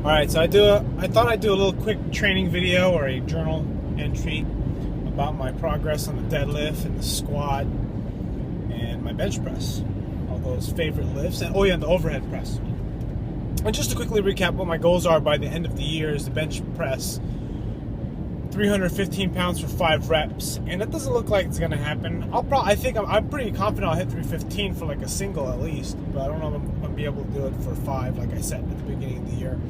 Alright, so I thought I'd do a little quick training video or a journal entry about my progress on the deadlift and the squat and my bench press. All those favorite lifts. And and the overhead press. And just to quickly recap what my goals are by the end of the year is the bench press 315 pounds for 5 reps, and it doesn't look like it's going to happen. I'm pretty confident I'll hit 315 for like a single at least, but I don't know if I'm going to be able to do it for 5 like I said at the beginning of the year.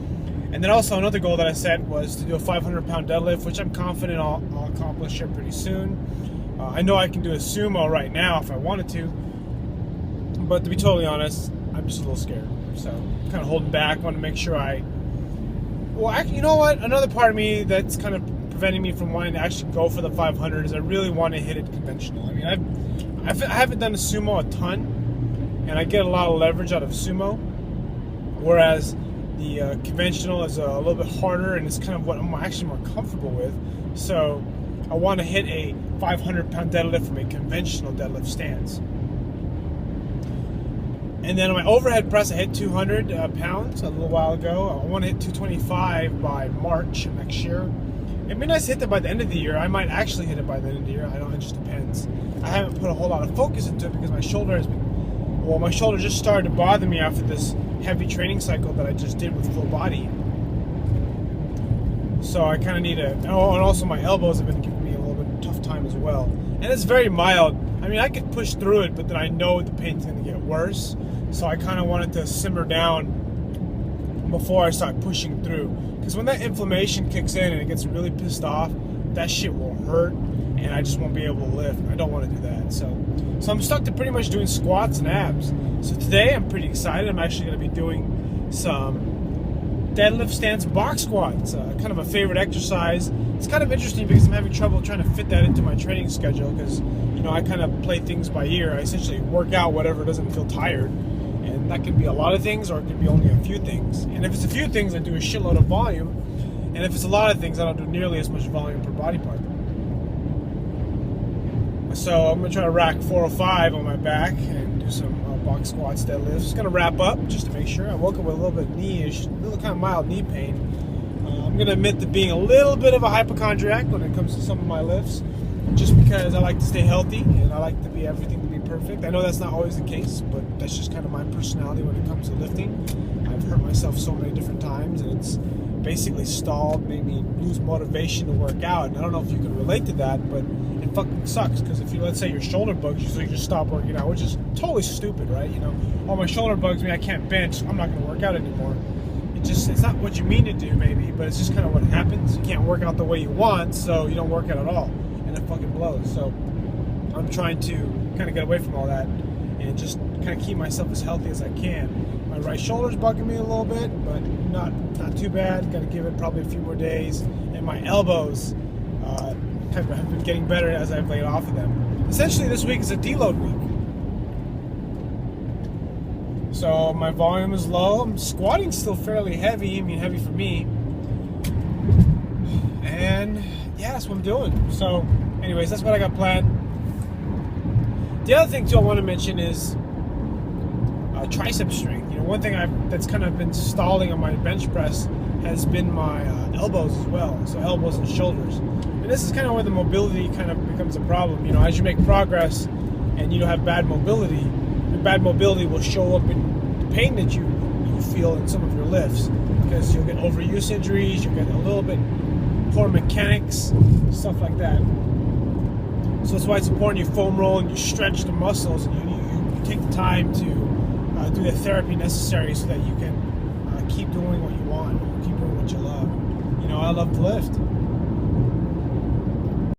And then also another goal that I set was to do a 500-pound deadlift, which I'm confident I'll accomplish here pretty soon. I know I can do a sumo right now if I wanted to, but to be totally honest, I'm just a little scared. So kind of holding back, want to make sure you know what? Another part of me that's kind of preventing me from wanting to actually go for the 500 is I really want to hit it conventional. I mean, I haven't done a sumo a ton, and I get a lot of leverage out of sumo, whereas the conventional is a little bit harder, and it's kind of what I'm actually more comfortable with. So I want to hit a 500-pound deadlift from a conventional deadlift stance. And then on my overhead press, I hit 200 pounds a little while ago. I want to hit 225 by March of next year. It'd be nice to hit that by the end of the year. I might actually hit it by the end of the year. I don't know, it just depends. I haven't put a whole lot of focus into it because my shoulder just started to bother me after this heavy training cycle that I just did with full body. So I kind of need and also my elbows have been giving me a little bit of a tough time as well. And it's very mild. I mean, I could push through it, but then I know the pain's going to get worse. So I kind of wanted to simmer down before I start pushing through. Because when that inflammation kicks in and it gets really pissed off, that shit will hurt, and I just won't be able to lift. I don't want to do that. So I'm stuck to pretty much doing squats and abs. So today I'm pretty excited. I'm actually going to be doing some deadlift stance box squats, kind of a favorite exercise. It's kind of interesting because I'm having trouble trying to fit that into my training schedule because, I kind of play things by ear. I essentially work out whatever doesn't feel tired. And that can be a lot of things or it can be only a few things. And if it's a few things, I do a shitload of volume. And if it's a lot of things, I don't do nearly as much volume per body part. So I'm going to try to rack 405 on my back and do some box squats, deadlifts. Just going to wrap up just to make sure. I woke up with a little bit of kind of mild knee pain. I'm going to admit to being a little bit of a hypochondriac when it comes to some of my lifts, just because I like to stay healthy and I like to be everything to be perfect. I know that's not always the case, but that's just kind of my personality when it comes to lifting. I've hurt myself so many different times, and it's basically made me lose motivation to work out. And I don't know if you can relate to that, but it fucking sucks because if let's say your shoulder bugs you, so you just stop working out, which is totally stupid, right? Oh, my shoulder bugs me, I can't bench, I'm not going to work out anymore. It's not what you mean to do, maybe, but it's just kind of what happens. You can't work out the way you want, so you don't work out at all, and it fucking blows. So I'm trying to kind of get away from all that and just kind of keep myself as healthy as I can. My right shoulder's bugging me a little bit, but not too bad. Got to give it probably a few more days. And my elbows have been getting better as I've laid off of them. Essentially, this week is a deload week. So my volume is low. I'm squatting still fairly heavy. I mean, heavy for me. And yeah, that's what I'm doing. So anyways, that's what I got planned. The other thing too I want to mention is tricep strength. One thing that's kind of been stalling on my bench press has been my elbows as well. So elbows and shoulders. And this is kind of where the mobility kind of becomes a problem. As you make progress and you have bad mobility, your bad mobility will show up in the pain that you feel in some of your lifts, because you'll get overuse injuries, you'll get a little bit poor mechanics, stuff like that. So that's why it's important you foam roll and you stretch the muscles and you take the time to do the therapy necessary so that you can keep doing what you want, keep doing what you love. I love to lift.